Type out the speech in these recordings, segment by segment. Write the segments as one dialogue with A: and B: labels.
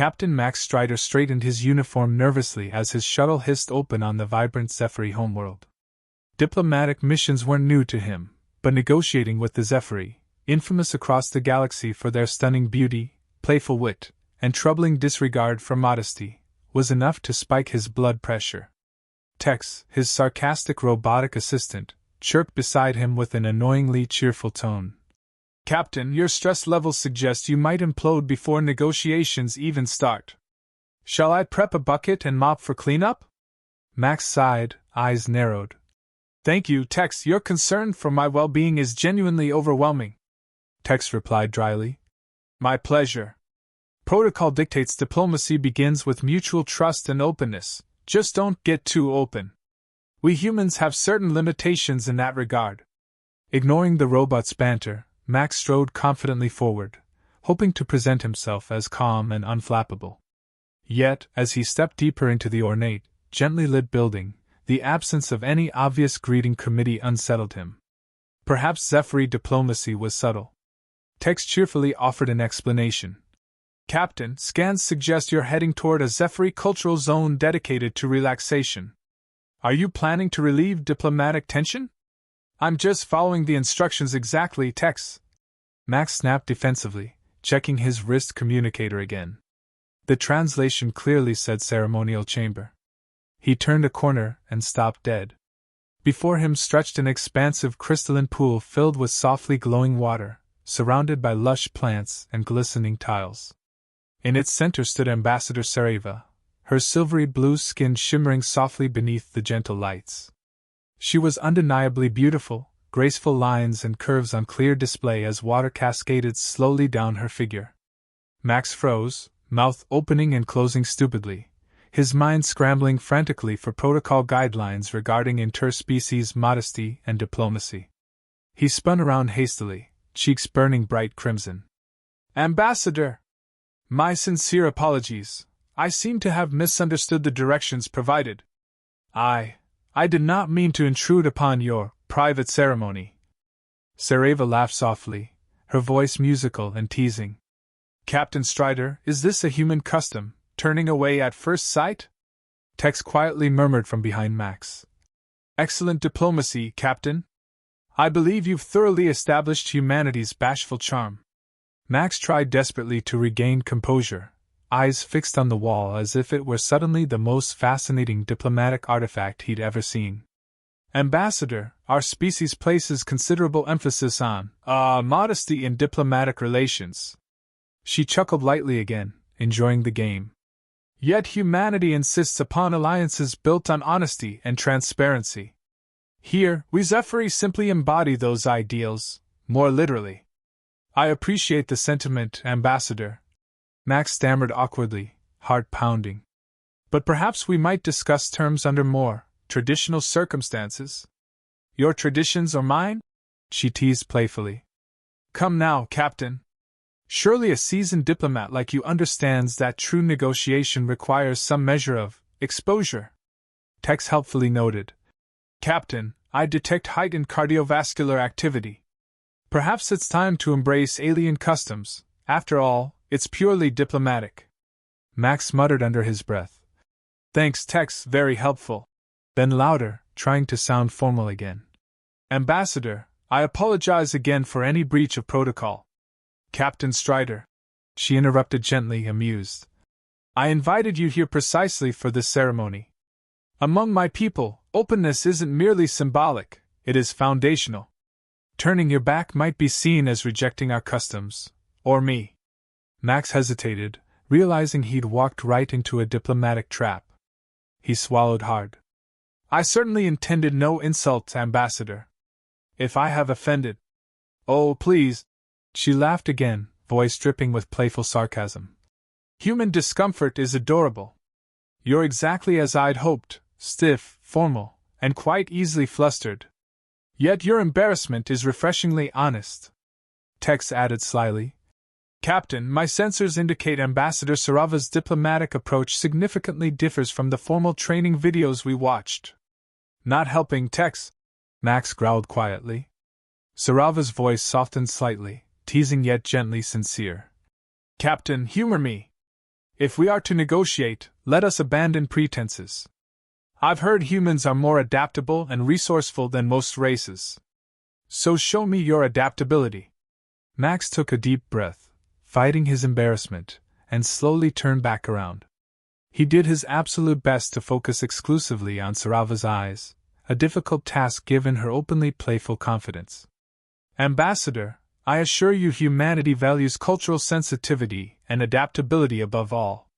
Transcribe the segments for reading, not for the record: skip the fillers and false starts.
A: Captain Max Strider straightened his uniform nervously as his shuttle hissed open on the vibrant Zephyr homeworld. Diplomatic missions weren't new to him, but negotiating with the Zephyr, infamous across the galaxy for their stunning beauty, playful wit, and troubling disregard for modesty, was enough to spike his blood pressure. Tex, his sarcastic robotic assistant, chirped beside him with an annoyingly cheerful tone. "Captain, your stress levels suggest you might implode before negotiations even start. Shall I prep a bucket and mop for cleanup?" Max sighed, eyes narrowed. "Thank you, Tex. Your concern for my well-being is genuinely overwhelming," Tex replied dryly. "My pleasure. Protocol dictates diplomacy begins with mutual trust and openness. Just don't get too open. We humans have certain limitations in that regard." Ignoring the robot's banter, Max strode confidently forward, hoping to present himself as calm and unflappable. Yet, as he stepped deeper into the ornate, gently lit building, the absence of any obvious greeting committee unsettled him. Perhaps Zephyr diplomacy was subtle. Tex cheerfully offered an explanation. "Captain, scans suggest you're heading toward a Zephyr cultural zone dedicated to relaxation. Are you planning to relieve diplomatic tension?" "I'm just following the instructions exactly, Tex," Max snapped defensively, checking his wrist communicator again. The translation clearly said ceremonial chamber. He turned a corner and stopped dead. Before him stretched an expansive crystalline pool filled with softly glowing water, surrounded by lush plants and glistening tiles. In its center stood Ambassador Sareva, her silvery blue skin shimmering softly beneath the gentle lights. She was undeniably beautiful, graceful lines and curves on clear display as water cascaded slowly down her figure. Max froze, mouth opening and closing stupidly, his mind scrambling frantically for protocol guidelines regarding interspecies modesty and diplomacy. He spun around hastily, cheeks burning bright crimson. "Ambassador! My sincere apologies. I seem to have misunderstood the directions provided. I did not mean to intrude upon your private ceremony." Sareva laughed softly, her voice musical and teasing. "Captain Strider, is this a human custom, turning away at first sight?" Tex quietly murmured from behind Max. "Excellent diplomacy, Captain. I believe you've thoroughly established humanity's bashful charm." Max tried desperately to regain composure, eyes fixed on the wall as if it were suddenly the most fascinating diplomatic artifact he'd ever seen. "Ambassador, our species places considerable emphasis on modesty in diplomatic relations." She chuckled lightly again, enjoying the game. "Yet humanity insists upon alliances built on honesty and transparency. Here, we Zephyr simply embody those ideals, more literally." "I appreciate the sentiment, Ambassador," Max stammered awkwardly, heart pounding. "But perhaps we might discuss terms under more traditional circumstances." "Your traditions or mine?" she teased playfully. "Come now, Captain. Surely a seasoned diplomat like you understands that true negotiation requires some measure of exposure." Tex helpfully noted. "Captain, I detect heightened cardiovascular activity. Perhaps it's time to embrace alien customs. After all, it's purely diplomatic." Max muttered under his breath. "Thanks, Tex, very helpful." Then louder, trying to sound formal again. "Ambassador, I apologize again for any breach of protocol." "Captain Strider," she interrupted gently, amused. "I invited you here precisely for this ceremony. Among my people, openness isn't merely symbolic, it is foundational. Turning your back might be seen as rejecting our customs, or me." Max hesitated, realizing he'd walked right into a diplomatic trap. He swallowed hard. "I certainly intended no insult, Ambassador. If I have offended—" "Oh, please!" She laughed again, voice dripping with playful sarcasm. "Human discomfort is adorable. You're exactly as I'd hoped, stiff, formal, and quite easily flustered. Yet your embarrassment is refreshingly honest." Tex added slyly. "Captain, my sensors indicate Ambassador Sarava's diplomatic approach significantly differs from the formal training videos we watched." "Not helping, Tex," Max growled quietly. Sarava's voice softened slightly, teasing yet gently sincere. "Captain, humor me. If we are to negotiate, let us abandon pretenses. I've heard humans are more adaptable and resourceful than most races. So show me your adaptability. Max took a deep breath, fighting his embarrassment, and slowly turned back around. He did his absolute best to focus exclusively on Sarava's eyes, a difficult task given her openly playful confidence. Ambassador, I assure you humanity values cultural sensitivity and adaptability above all.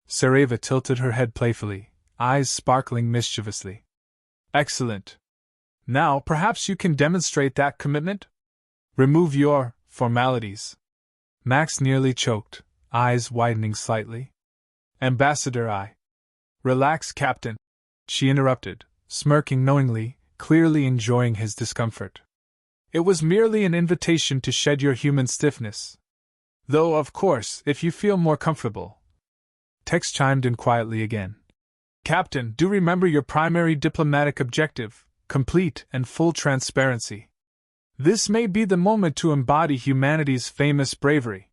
A: Sarava tilted her head playfully, eyes sparkling mischievously. Excellent. Now perhaps you can demonstrate that commitment? Remove your formalities. Max nearly choked, eyes widening slightly. Ambassador, I. Relax, Captain, she interrupted, smirking knowingly, clearly enjoying his discomfort. It was merely an invitation to shed your human stiffness. Though, of course, if you feel more comfortable. Tex chimed in quietly again. Captain, do remember your primary diplomatic objective, complete and full transparency. This may be the moment to embody humanity's famous bravery.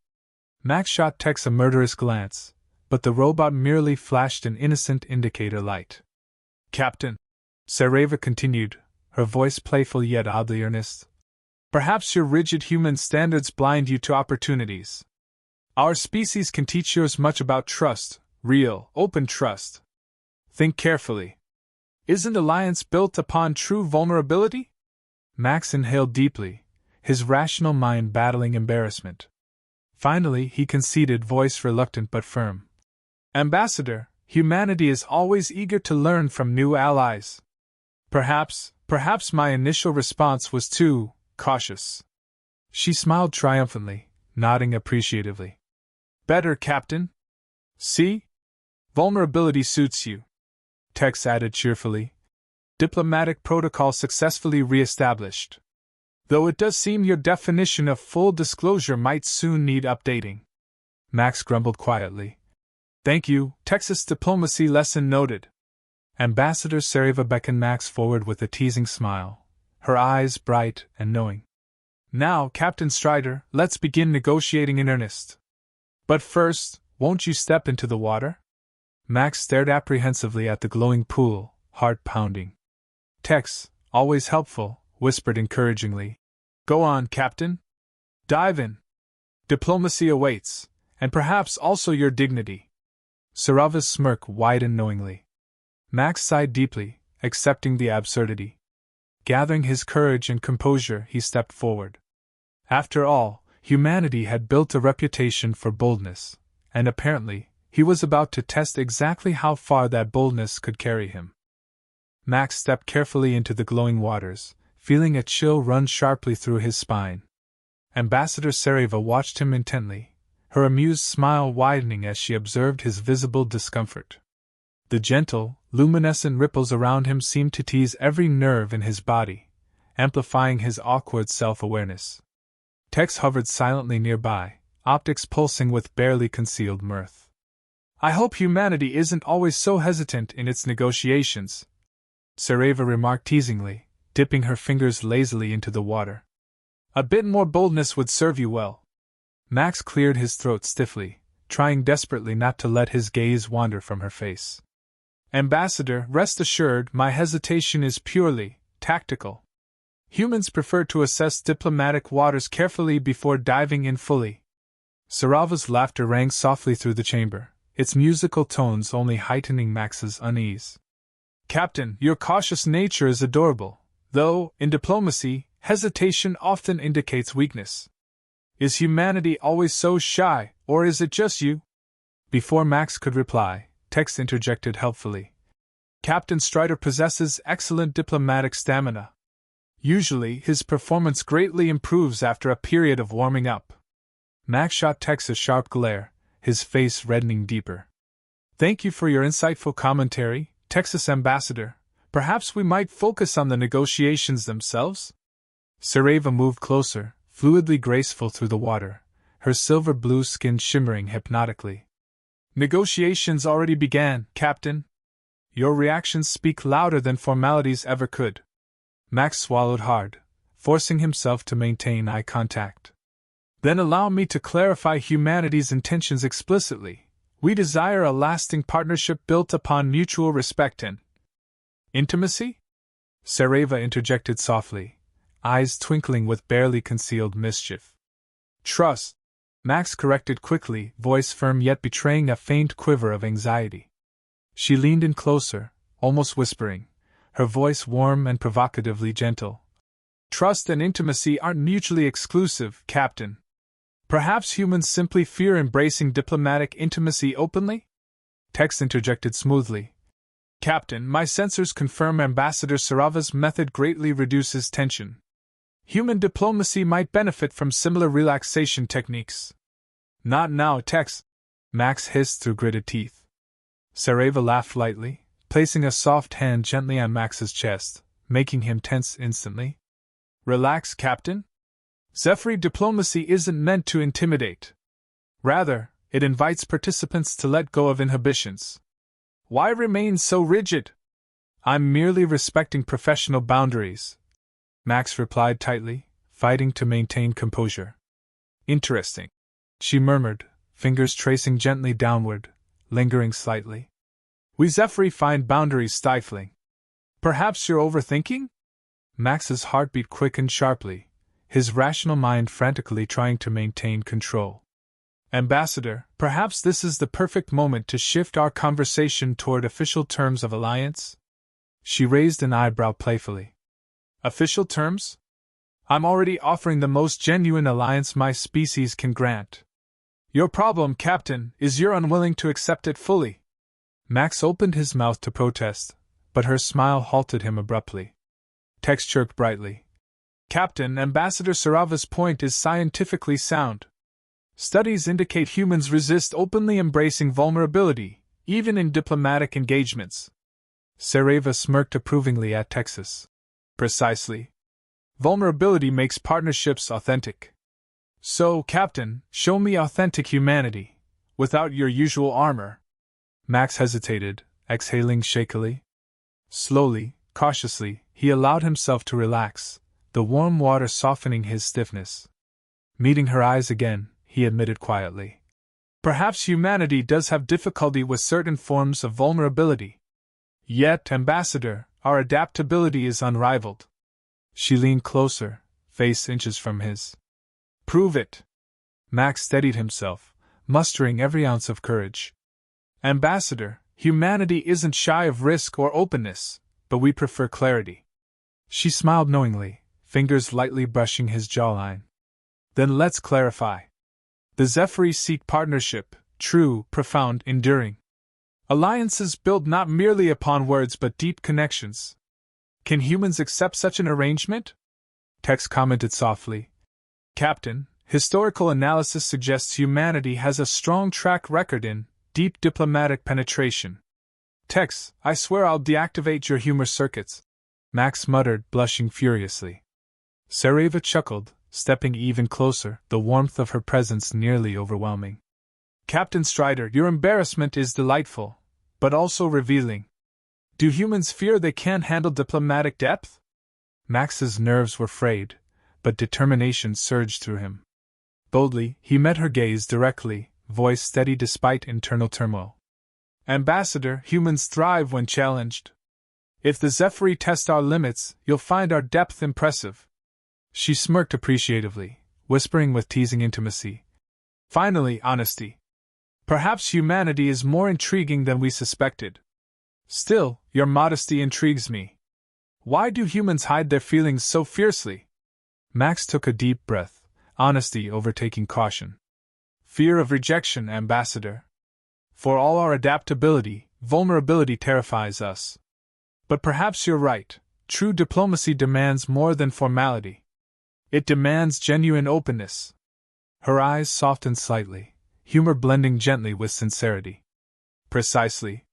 A: Max shot Tex a murderous glance, but the robot merely flashed an innocent indicator light. Captain, Sarava continued, her voice playful yet oddly earnest. Perhaps your rigid human standards blind you to opportunities. Our species can teach yours much about trust, real, open trust. Think carefully. Isn't alliance built upon true vulnerability? Max inhaled deeply, his rational mind battling embarrassment. Finally, he conceded, voice reluctant but firm. Ambassador, humanity is always eager to learn from new allies. Perhaps my initial response was too cautious. She smiled triumphantly, nodding appreciatively. Better, Captain? See? Vulnerability suits you. Tex added cheerfully. Diplomatic protocol successfully re-established. Though it does seem your definition of full disclosure might soon need updating. Max grumbled quietly. Thank you, Texas diplomacy lesson noted. Ambassador Sarava beckoned Max forward with a teasing smile, her eyes bright and knowing. Now, Captain Strider, let's begin negotiating in earnest. But first, won't you step into the water? Max stared apprehensively at the glowing pool, heart pounding. Tex, always helpful, whispered encouragingly. Go on, Captain. Dive in. Diplomacy awaits, and perhaps also your dignity. Sarava's smirk widened knowingly. Max sighed deeply, accepting the absurdity. Gathering his courage and composure, he stepped forward. After all, humanity had built a reputation for boldness, and apparently, he was about to test exactly how far that boldness could carry him. Max stepped carefully into the glowing waters, feeling a chill run sharply through his spine. Ambassador Sarava watched him intently, her amused smile widening as she observed his visible discomfort. The gentle, luminescent ripples around him seemed to tease every nerve in his body, amplifying his awkward self-awareness. Tex hovered silently nearby, optics pulsing with barely concealed mirth. I hope humanity isn't always so hesitant in its negotiations, Sarava remarked teasingly, dipping her fingers lazily into the water. A bit more boldness would serve you well. Max cleared his throat stiffly, trying desperately not to let his gaze wander from her face. Ambassador, rest assured, my hesitation is purely tactical. Humans prefer to assess diplomatic waters carefully before diving in fully. Sarava's laughter rang softly through the chamber, its musical tones only heightening Max's unease. Captain, your cautious nature is adorable, though, in diplomacy, hesitation often indicates weakness. Is humanity always so shy, or is it just you? Before Max could reply, Tex interjected helpfully. Captain Strider possesses excellent diplomatic stamina. Usually, his performance greatly improves after a period of warming up. Max shot Tex a sharp glare, his face reddening deeper. Thank you for your insightful commentary, Texas Ambassador. Perhaps we might focus on the negotiations themselves? Sarava moved closer, fluidly graceful through the water, her silver blue skin shimmering hypnotically. Negotiations already began, Captain. Your reactions speak louder than formalities ever could. Max swallowed hard, forcing himself to maintain eye contact. Then allow me to clarify humanity's intentions explicitly. We desire a lasting partnership built upon mutual respect and intimacy? Sareva interjected softly, eyes twinkling with barely concealed mischief. Trust, Max corrected quickly, voice firm yet betraying a faint quiver of anxiety. She leaned in closer, almost whispering, her voice warm and provocatively gentle. Trust and intimacy aren't mutually exclusive, Captain. Perhaps humans simply fear embracing diplomatic intimacy openly? Tex interjected smoothly. Captain, my sensors confirm Ambassador Sarava's method greatly reduces tension. Human diplomacy might benefit from similar relaxation techniques. Not now, Tex, Max hissed through gritted teeth. Sarava laughed lightly, placing a soft hand gently on Max's chest, making him tense instantly. Relax, Captain. Zephyr diplomacy isn't meant to intimidate. Rather, it invites participants to let go of inhibitions. Why remain so rigid? I'm merely respecting professional boundaries, Max replied tightly, fighting to maintain composure. Interesting, she murmured, fingers tracing gently downward, lingering slightly. We Zephyr find boundaries stifling. Perhaps you're overthinking? Max's heartbeat quickened sharply, his rational mind frantically trying to maintain control. Ambassador, perhaps this is the perfect moment to shift our conversation toward official terms of alliance? She raised an eyebrow playfully. Official terms? I'm already offering the most genuine alliance my species can grant. Your problem, Captain, is you're unwilling to accept it fully. Max opened his mouth to protest, but her smile halted him abruptly. Tex chirped brightly. Captain, Ambassador Sarava's point is scientifically sound. Studies indicate humans resist openly embracing vulnerability, even in diplomatic engagements. Sarava smirked approvingly at Texas. Precisely. Vulnerability makes partnerships authentic. So, Captain, show me authentic humanity, without your usual armor. Max hesitated, exhaling shakily. Slowly, cautiously, he allowed himself to relax, the warm water softening his stiffness. Meeting her eyes again, he admitted quietly. Perhaps humanity does have difficulty with certain forms of vulnerability. Yet, Ambassador, our adaptability is unrivaled. She leaned closer, face inches from his. Prove it. Max steadied himself, mustering every ounce of courage. Ambassador, humanity isn't shy of risk or openness, but we prefer clarity. She smiled knowingly, fingers lightly brushing his jawline. Then let's clarify. The Zephyr seek partnership, true, profound, enduring. Alliances built not merely upon words but deep connections. Can humans accept such an arrangement? Tex commented softly. Captain, historical analysis suggests humanity has a strong track record in deep diplomatic penetration. Tex, I swear I'll deactivate your humor circuits, Max muttered, blushing furiously. Sarava chuckled, stepping even closer, the warmth of her presence nearly overwhelming. Captain Strider, your embarrassment is delightful, but also revealing. Do humans fear they can't handle diplomatic depth? Max's nerves were frayed, but determination surged through him. Boldly, he met her gaze directly, voice steady despite internal turmoil. Ambassador, humans thrive when challenged. If the Zephyr test our limits, you'll find our depth impressive. She smirked appreciatively, whispering with teasing intimacy. Finally, honesty. Perhaps humanity is more intriguing than we suspected. Still, your modesty intrigues me. Why do humans hide their feelings so fiercely? Max took a deep breath, honesty overtaking caution. Fear of rejection, Ambassador. For all our adaptability, vulnerability terrifies us. But perhaps you're right, true diplomacy demands more than formality. It demands genuine openness. Her eyes softened slightly, humor blending gently with sincerity. Precisely.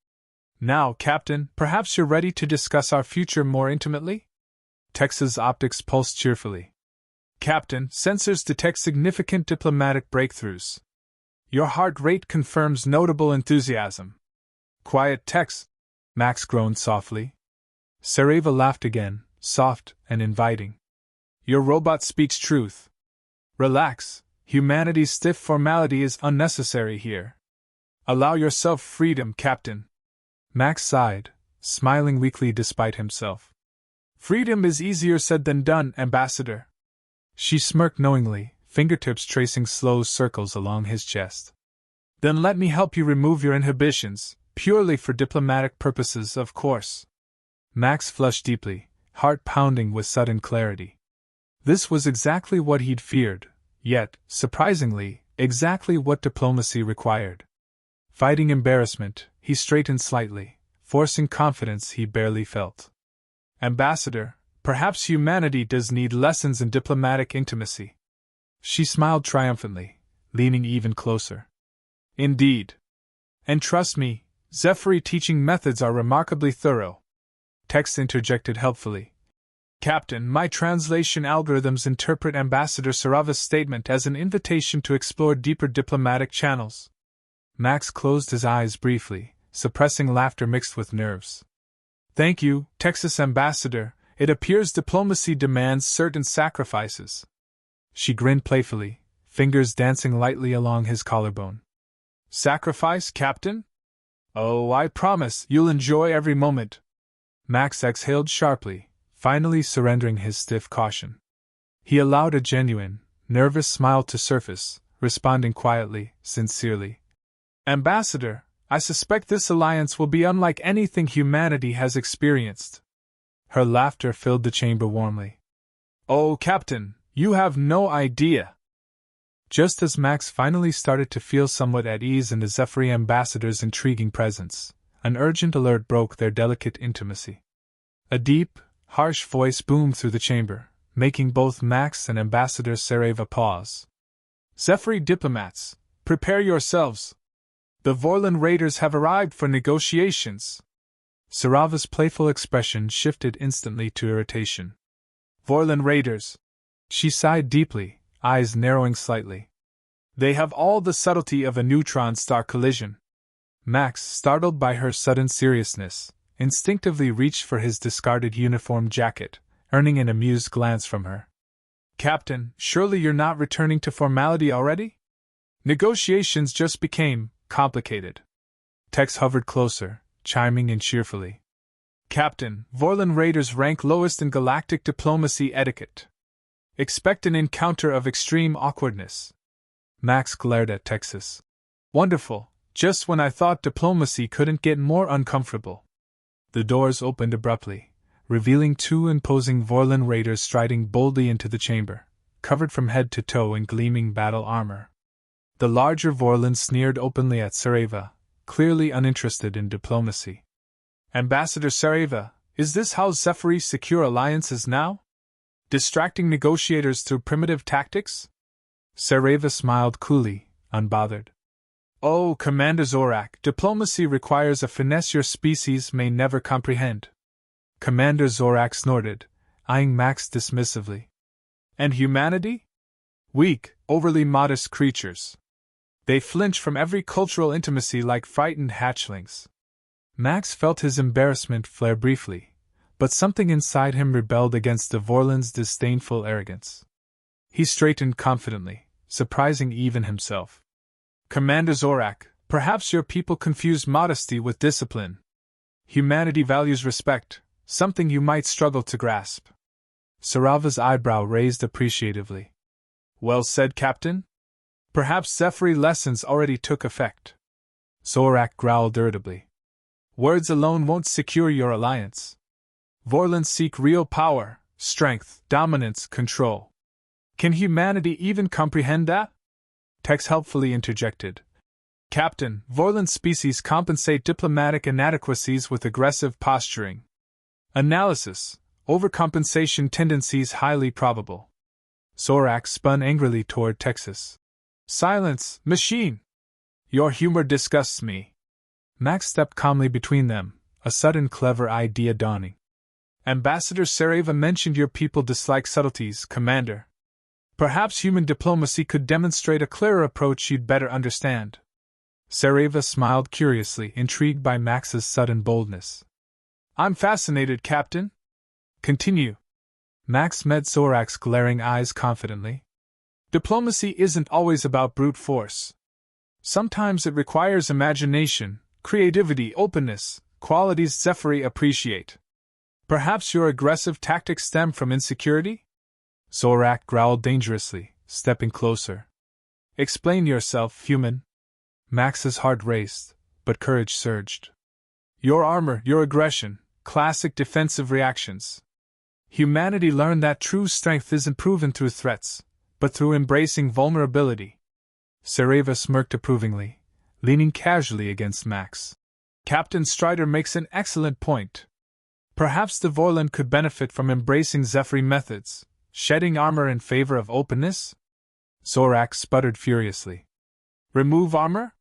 A: Now, Captain, perhaps you're ready to discuss our future more intimately? Tex's optics pulsed cheerfully. Captain, sensors detect significant diplomatic breakthroughs. Your heart rate confirms notable enthusiasm. Quiet, Tex, Max groaned softly. Sarava laughed again, soft and inviting. Your robot speaks truth. Relax, humanity's stiff formality is unnecessary here. Allow yourself freedom, Captain. Max sighed, smiling weakly despite himself. Freedom is easier said than done, Ambassador. She smirked knowingly, fingertips tracing slow circles along his chest. Then let me help you remove your inhibitions, purely for diplomatic purposes, of course. Max flushed deeply, heart pounding with sudden clarity. This was exactly what he'd feared, yet, surprisingly, exactly what diplomacy required. Fighting embarrassment, he straightened slightly, forcing confidence he barely felt. Ambassador, perhaps humanity does need lessons in diplomatic intimacy. She smiled triumphantly, leaning even closer. Indeed. And trust me, Zephyr teaching methods are remarkably thorough. Tex interjected helpfully. Captain, my translation algorithms interpret Ambassador Sarava's statement as an invitation to explore deeper diplomatic channels. Max closed his eyes briefly, suppressing laughter mixed with nerves. Thank you, Texas Ambassador. It appears diplomacy demands certain sacrifices. She grinned playfully, fingers dancing lightly along his collarbone. Sacrifice, Captain? Oh, I promise you'll enjoy every moment. Max exhaled sharply, finally surrendering his stiff caution. He allowed a genuine, nervous smile to surface, responding quietly, sincerely. Ambassador, I suspect this alliance will be unlike anything humanity has experienced. Her laughter filled the chamber warmly. Oh, Captain, you have no idea. Just as Max finally started to feel somewhat at ease in the Zephyr ambassador's intriguing presence, an urgent alert broke their delicate intimacy. A deep, harsh voice boomed through the chamber, making both Max and Ambassador Sareva pause. Zephyr diplomats, prepare yourselves. The Vorlon raiders have arrived for negotiations. Sarava's playful expression shifted instantly to irritation. Vorlon raiders. She sighed deeply, eyes narrowing slightly. They have all the subtlety of a neutron star collision. Max, startled by her sudden seriousness, instinctively reached for his discarded uniform jacket, earning an amused glance from her. Captain, surely you're not returning to formality already? Negotiations just became complicated. Tex hovered closer, chiming in cheerfully. Captain, Vorlon raiders rank lowest in galactic diplomacy etiquette. Expect an encounter of extreme awkwardness. Max glared at Texas. Wonderful, just when I thought diplomacy couldn't get more uncomfortable. The doors opened abruptly, revealing two imposing Vorlon raiders striding boldly into the chamber, covered from head to toe in gleaming battle armor. The larger Vorlon sneered openly at Sareva, clearly uninterested in diplomacy. Ambassador Sareva, is this how Zephyr secure alliances now? Distracting negotiators through primitive tactics? Sareva smiled coolly, unbothered. Oh, Commander Zorak, diplomacy requires a finesse your species may never comprehend. Commander Zorak snorted, eyeing Max dismissively. And humanity? Weak, overly modest creatures. They flinch from every cultural intimacy like frightened hatchlings. Max felt his embarrassment flare briefly, but something inside him rebelled against the Vorlon's disdainful arrogance. He straightened confidently, surprising even himself. Commander Zorak, perhaps your people confuse modesty with discipline. Humanity values respect, something you might struggle to grasp. Sarava's eyebrow raised appreciatively. Well said, Captain. Perhaps Zephyr lessons already took effect. Zorak growled irritably. Words alone won't secure your alliance. Vorlons seek real power, strength, dominance, control. Can humanity even comprehend that? Tex helpfully interjected. Captain, Vorlon species compensate diplomatic inadequacies with aggressive posturing. Analysis, overcompensation tendencies highly probable. Zorak spun angrily toward Texas. Silence, machine! Your humor disgusts me. Max stepped calmly between them, a sudden clever idea dawning. Ambassador Sareva mentioned your people dislike subtleties, Commander. Perhaps human diplomacy could demonstrate a clearer approach you'd better understand. Sareva smiled curiously, intrigued by Max's sudden boldness. I'm fascinated, Captain. Continue. Max met Zorak's glaring eyes confidently. Diplomacy isn't always about brute force. Sometimes it requires imagination, creativity, openness, qualities Zephyr appreciate. Perhaps your aggressive tactics stem from insecurity? Zorak growled dangerously, stepping closer. Explain yourself, human. Max's heart raced, but courage surged. Your armor, your aggression, classic defensive reactions. Humanity learned that true strength isn't proven through threats, but through embracing vulnerability. Sareva smirked approvingly, leaning casually against Max. Captain Strider makes an excellent point. Perhaps the Vorlon could benefit from embracing Zephyr methods, shedding armor in favor of openness? Zorak sputtered furiously. Remove armor?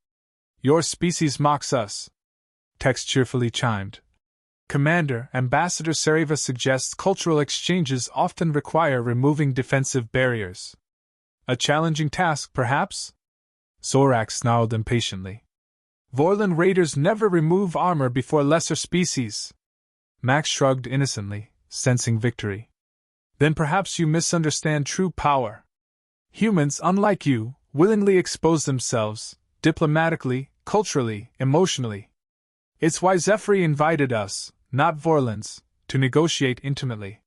A: Your species mocks us. Tex cheerfully chimed. Commander, Ambassador Sareva suggests cultural exchanges often require removing defensive barriers. A challenging task, perhaps? Zorak snarled impatiently. Vorlon raiders never remove armor before lesser species. Max shrugged innocently, sensing victory. Then perhaps you misunderstand true power. Humans, unlike you, willingly expose themselves, diplomatically, culturally, emotionally. It's why Zephyr invited us, not Vorlons, to negotiate intimately.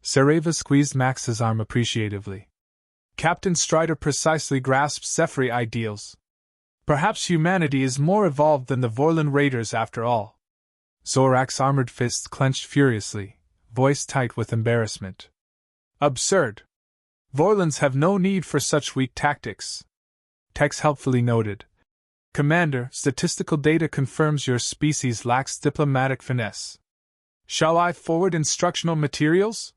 A: Sareva squeezed Max's arm appreciatively. Captain Strider precisely grasps Zephyr ideals. Perhaps humanity is more evolved than the Vorlon raiders after all. Zorak's armored fist clenched furiously, voice tight with embarrassment. Absurd. Vorlons have no need for such weak tactics. Tex helpfully noted. Commander, statistical data confirms your species lacks diplomatic finesse. Shall I forward instructional materials?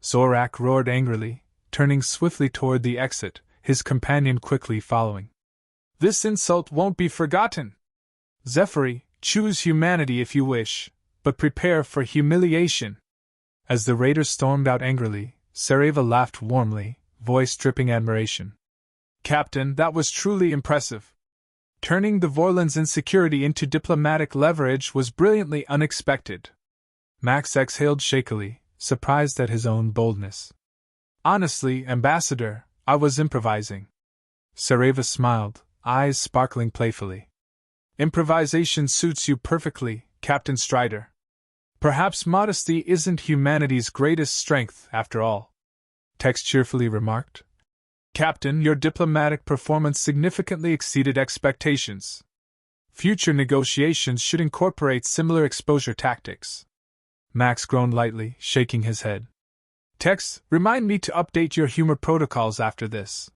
A: Zorak roared angrily, turning swiftly toward the exit, his companion quickly following. This insult won't be forgotten. Zephyr, choose humanity if you wish, but prepare for humiliation. As the raiders stormed out angrily, Sareva laughed warmly, voice dripping admiration. Captain, that was truly impressive. Turning the Vorlon's insecurity into diplomatic leverage was brilliantly unexpected. Max exhaled shakily, surprised at his own boldness. Honestly, Ambassador, I was improvising. Sareva smiled, eyes sparkling playfully. Improvisation suits you perfectly, Captain Strider. Perhaps modesty isn't humanity's greatest strength, after all. Tex cheerfully remarked. Captain, your diplomatic performance significantly exceeded expectations. Future negotiations should incorporate similar exposure tactics. Max groaned lightly, shaking his head. Tex, remind me to update your humor protocols after this.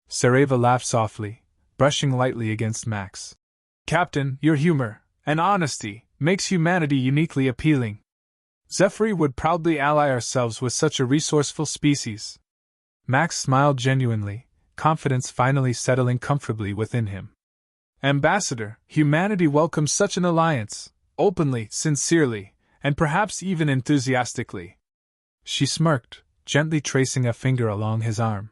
A: Sareva laughed softly, brushing lightly against Max. Captain, your humor and honesty makes humanity uniquely appealing. Zephyr would proudly ally ourselves with such a resourceful species. Max smiled genuinely, confidence finally settling comfortably within him. Ambassador, humanity welcomes such an alliance, openly, sincerely, and perhaps even enthusiastically. She smirked, gently tracing a finger along his arm.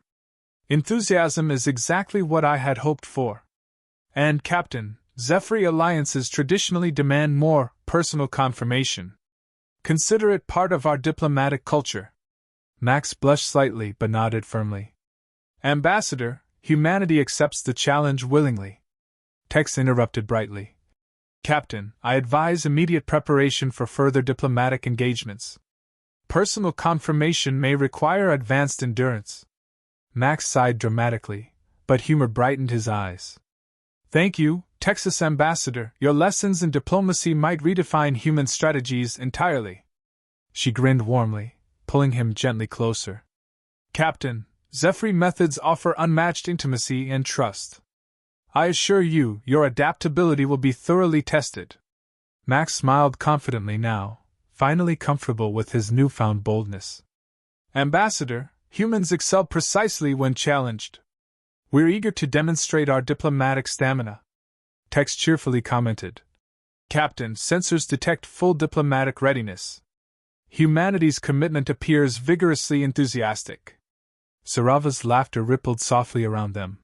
A: Enthusiasm is exactly what I had hoped for. And, Captain, Zephyr alliances traditionally demand more personal confirmation. Consider it part of our diplomatic culture. Max blushed slightly but nodded firmly. Ambassador, humanity accepts the challenge willingly. Tex interrupted brightly. Captain, I advise immediate preparation for further diplomatic engagements. Personal confirmation may require advanced endurance. Max sighed dramatically, but humor brightened his eyes. Thank you, Texas Ambassador, your lessons in diplomacy might redefine human strategies entirely. She grinned warmly, pulling him gently closer. Captain, Zephyr methods offer unmatched intimacy and trust. I assure you, your adaptability will be thoroughly tested. Max smiled confidently now, finally comfortable with his newfound boldness. Ambassador, humans excel precisely when challenged. We're eager to demonstrate our diplomatic stamina. Tex cheerfully commented. Captain, sensors detect full diplomatic readiness. Humanity's commitment appears vigorously enthusiastic. Sarava's laughter rippled softly around them.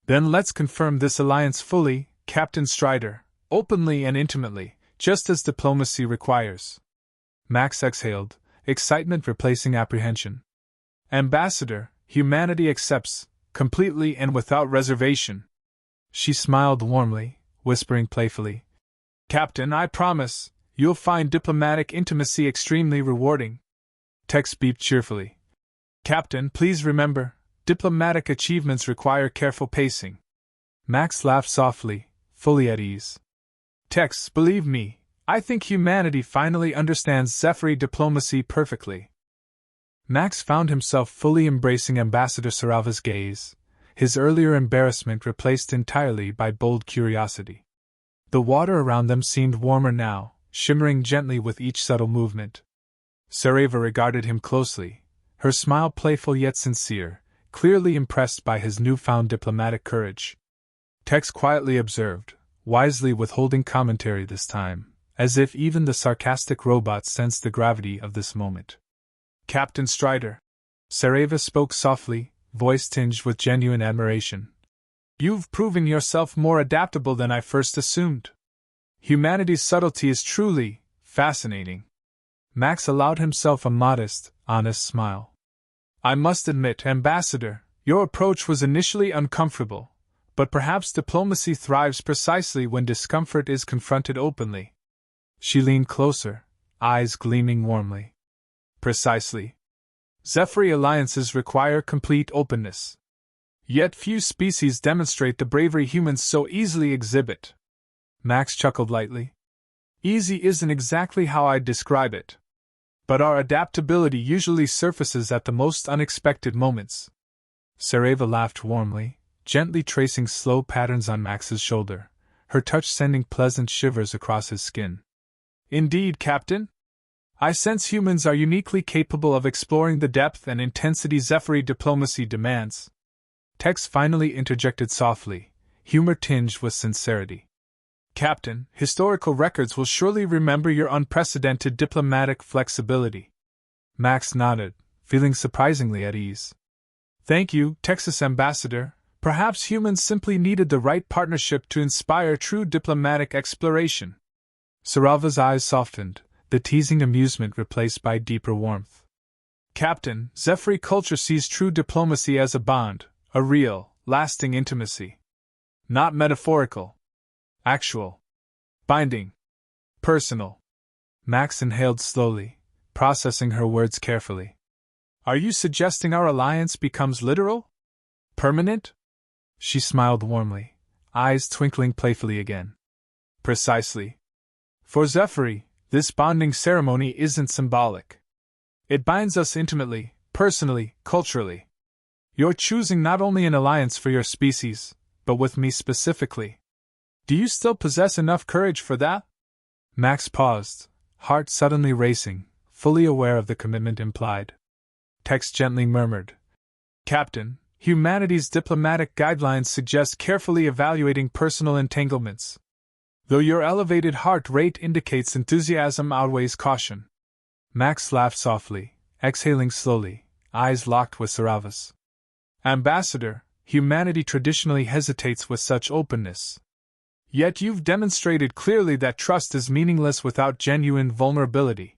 A: Then let's confirm this alliance fully, Captain Strider, openly and intimately, just as diplomacy requires. Max exhaled, excitement replacing apprehension. Ambassador, humanity accepts, completely and without reservation. She smiled warmly, whispering playfully, "Captain, I promise, you'll find diplomatic intimacy extremely rewarding." Tex beeped cheerfully. "Captain, please remember, diplomatic achievements require careful pacing." Max laughed softly, fully at ease. "Tex, believe me, I think humanity finally understands Zephyr diplomacy perfectly." Max found himself fully embracing Ambassador Sarava's gaze, his earlier embarrassment replaced entirely by bold curiosity. The water around them seemed warmer now, shimmering gently with each subtle movement. Sarava regarded him closely, her smile playful yet sincere, clearly impressed by his newfound diplomatic courage. Tex quietly observed, wisely withholding commentary this time, as if even the sarcastic robot sensed the gravity of this moment. "Captain Strider," Sarava spoke softly, voice tinged with genuine admiration, "you've proven yourself more adaptable than I first assumed. Humanity's subtlety is truly fascinating." Max allowed himself a modest, honest smile. "I must admit, Ambassador, your approach was initially uncomfortable, but perhaps diplomacy thrives precisely when discomfort is confronted openly." She leaned closer, eyes gleaming warmly. "Precisely. Zephyr alliances require complete openness. Yet few species demonstrate the bravery humans so easily exhibit." Max chuckled lightly. "Easy isn't exactly how I'd describe it. But our adaptability usually surfaces at the most unexpected moments." Sarava laughed warmly, gently tracing slow patterns on Max's shoulder, her touch sending pleasant shivers across his skin. "Indeed, Captain. I sense humans are uniquely capable of exploring the depth and intensity Zephyr diplomacy demands." Tex finally interjected softly, humor tinged with sincerity. "Captain, historical records will surely remember your unprecedented diplomatic flexibility." Max nodded, feeling surprisingly at ease. "Thank you, Texas Ambassador. Perhaps humans simply needed the right partnership to inspire true diplomatic exploration." Sarava's eyes softened, the teasing amusement replaced by deeper warmth. "Captain, Zephyr culture sees true diplomacy as a bond, a real, lasting intimacy. Not metaphorical. Actual. Binding. Personal." Max inhaled slowly, processing her words carefully. "Are you suggesting our alliance becomes literal? Permanent?" She smiled warmly, eyes twinkling playfully again. "Precisely. For Zephyr, this bonding ceremony isn't symbolic. It binds us intimately, personally, culturally. You're choosing not only an alliance for your species, but with me specifically. Do you still possess enough courage for that?" Max paused, heart suddenly racing, fully aware of the commitment implied. Tex gently murmured, "Captain, humanity's diplomatic guidelines suggest carefully evaluating personal entanglements. Though your elevated heart rate indicates enthusiasm outweighs caution." Max laughed softly, exhaling slowly, eyes locked with Sarava's. "Ambassador, humanity traditionally hesitates with such openness. Yet you've demonstrated clearly that trust is meaningless without genuine vulnerability."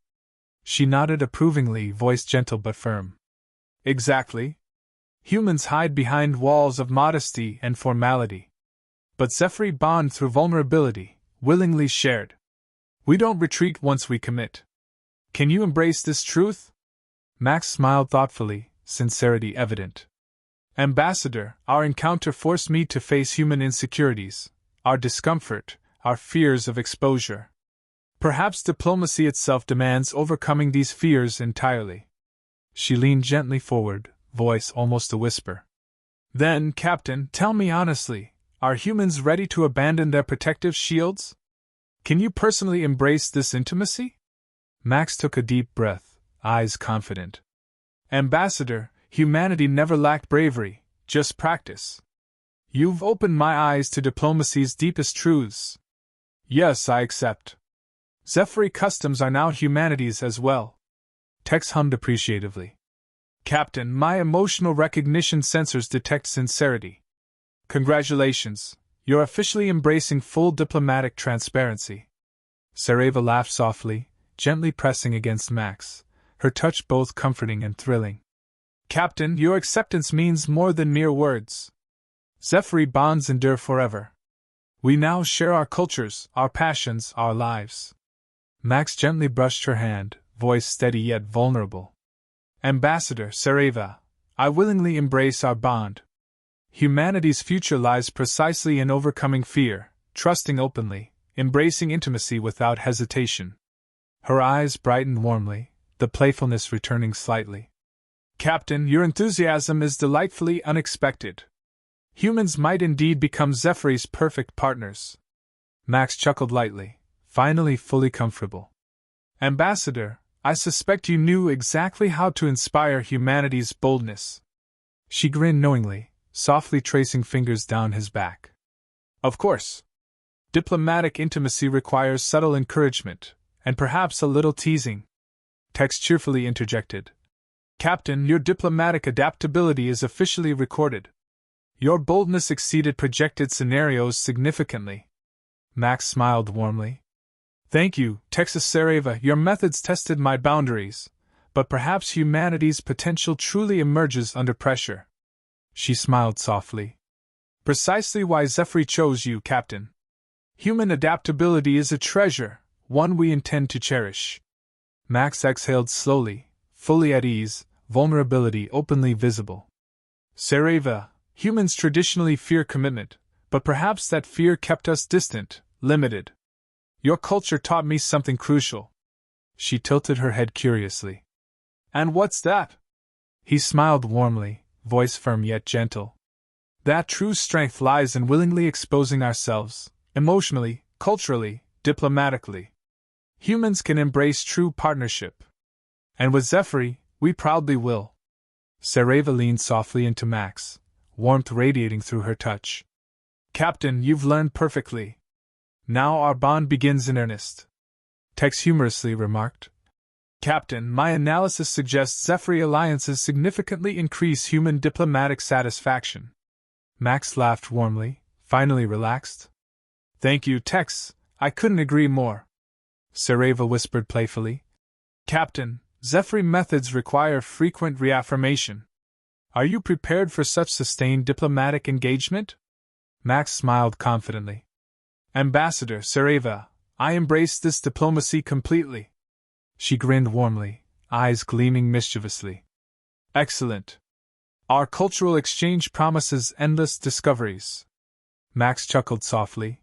A: She nodded approvingly, voice gentle but firm. "Exactly. Humans hide behind walls of modesty and formality. But Zephyr bond through vulnerability, willingly shared. We don't retreat once we commit. Can you embrace this truth?" Max smiled thoughtfully, sincerity evident. "Ambassador, our encounter forced me to face human insecurities, our discomfort, our fears of exposure. Perhaps diplomacy itself demands overcoming these fears entirely." She leaned gently forward, voice almost a whisper. "Then, Captain, tell me honestly, are humans ready to abandon their protective shields? Can you personally embrace this intimacy?" Max took a deep breath, eyes confident. "Ambassador, humanity never lacked bravery, just practice. You've opened my eyes to diplomacy's deepest truths. Yes, I accept. Zephyr customs are now humanity's as well." Tex hummed appreciatively. "Captain, my emotional recognition sensors detect sincerity. Congratulations, you're officially embracing full diplomatic transparency." Sarava laughed softly, gently pressing against Max, her touch both comforting and thrilling. "Captain, your acceptance means more than mere words. Zephyr bonds endure forever. We now share our cultures, our passions, our lives. Max gently brushed her hand, voice steady yet vulnerable. Ambassador Sareva, I willingly embrace our bond. Humanity's future lies precisely in overcoming fear, trusting openly, embracing intimacy without hesitation. Her eyes brightened warmly, the playfulness returning slightly. Captain, your enthusiasm is delightfully unexpected. Humans might indeed become Zephyr's perfect partners. Max chuckled lightly, finally fully comfortable. Ambassador, I suspect you knew exactly how to inspire humanity's boldness. She grinned knowingly, softly tracing fingers down his back. Of course. Diplomatic intimacy requires subtle encouragement, and perhaps a little teasing. Tex cheerfully interjected. Captain, your diplomatic adaptability is officially recorded. Your boldness exceeded projected scenarios significantly. Max smiled warmly. Thank you, Texas Sareva, your methods tested my boundaries, but perhaps humanity's potential truly emerges under pressure. She smiled softly. Precisely why Zephyr chose you, Captain. Human adaptability is a treasure, one we intend to cherish. Max exhaled slowly, fully at ease, vulnerability openly visible. Sareva, humans traditionally fear commitment, but perhaps that fear kept us distant, limited. Your culture taught me something crucial. She tilted her head curiously. And what's that? He smiled warmly, voice firm yet gentle. That true strength lies in willingly exposing ourselves, emotionally, culturally, diplomatically. Humans can embrace true partnership. And with Zephyr, we proudly will. Sareva leaned softly into Max, warmth radiating through her touch. Captain, you've learned perfectly. Now our bond begins in earnest. Tex humorously remarked. Captain, my analysis suggests Zephyr alliances significantly increase human diplomatic satisfaction. Max laughed warmly, finally relaxed. Thank you, Tex, I couldn't agree more. Sareva whispered playfully. Captain, Zephyr methods require frequent reaffirmation. Are you prepared for such sustained diplomatic engagement? Max smiled confidently. Ambassador Sareva, I embrace this diplomacy completely. She grinned warmly, eyes gleaming mischievously. Excellent. Our cultural exchange promises endless discoveries. Max chuckled softly.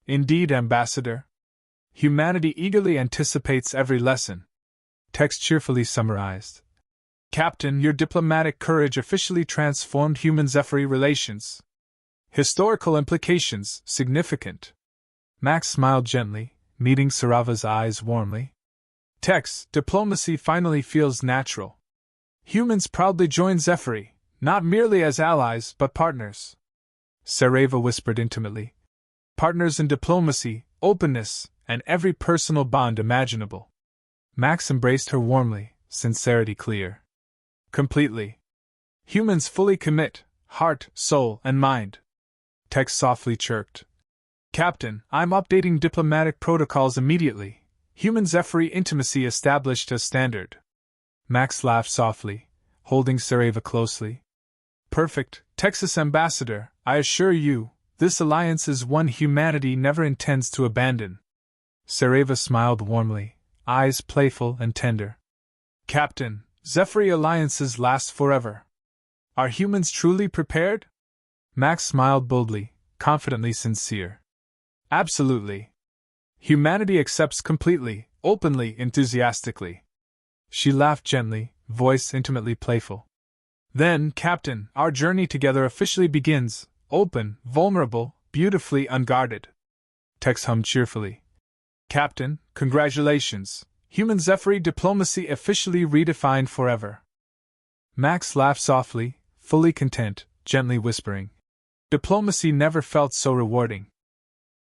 A: Indeed, Ambassador. Humanity eagerly anticipates every lesson. Tex cheerfully summarized. Captain, your diplomatic courage officially transformed human-Zephyr relations. Historical implications, significant. Max smiled gently, meeting Sarava's eyes warmly. Tex, diplomacy finally feels natural. Humans proudly join Zephyr, not merely as allies but partners. Sareva whispered intimately. Partners in diplomacy, openness, and every personal bond imaginable. Max embraced her warmly, sincerity clear. Completely. Humans fully commit, heart, soul, and mind. Tex softly chirped. Captain, I'm updating diplomatic protocols immediately. Human Zephyr intimacy established as standard. Max laughed softly, holding Sareva closely. Perfect, Texas Ambassador, I assure you, this alliance is one humanity never intends to abandon. Sareva smiled warmly, eyes playful and tender. Captain, Zephyr alliances last forever. Are humans truly prepared? Max smiled boldly, confidently sincere. Absolutely. Humanity accepts completely, openly, enthusiastically. She laughed gently, voice intimately playful. Then, Captain, our journey together officially begins, open, vulnerable, beautifully unguarded. Tex hummed cheerfully. Captain, congratulations. Human Zephyr diplomacy officially redefined forever. Max laughed softly, fully content, gently whispering. Diplomacy never felt so rewarding.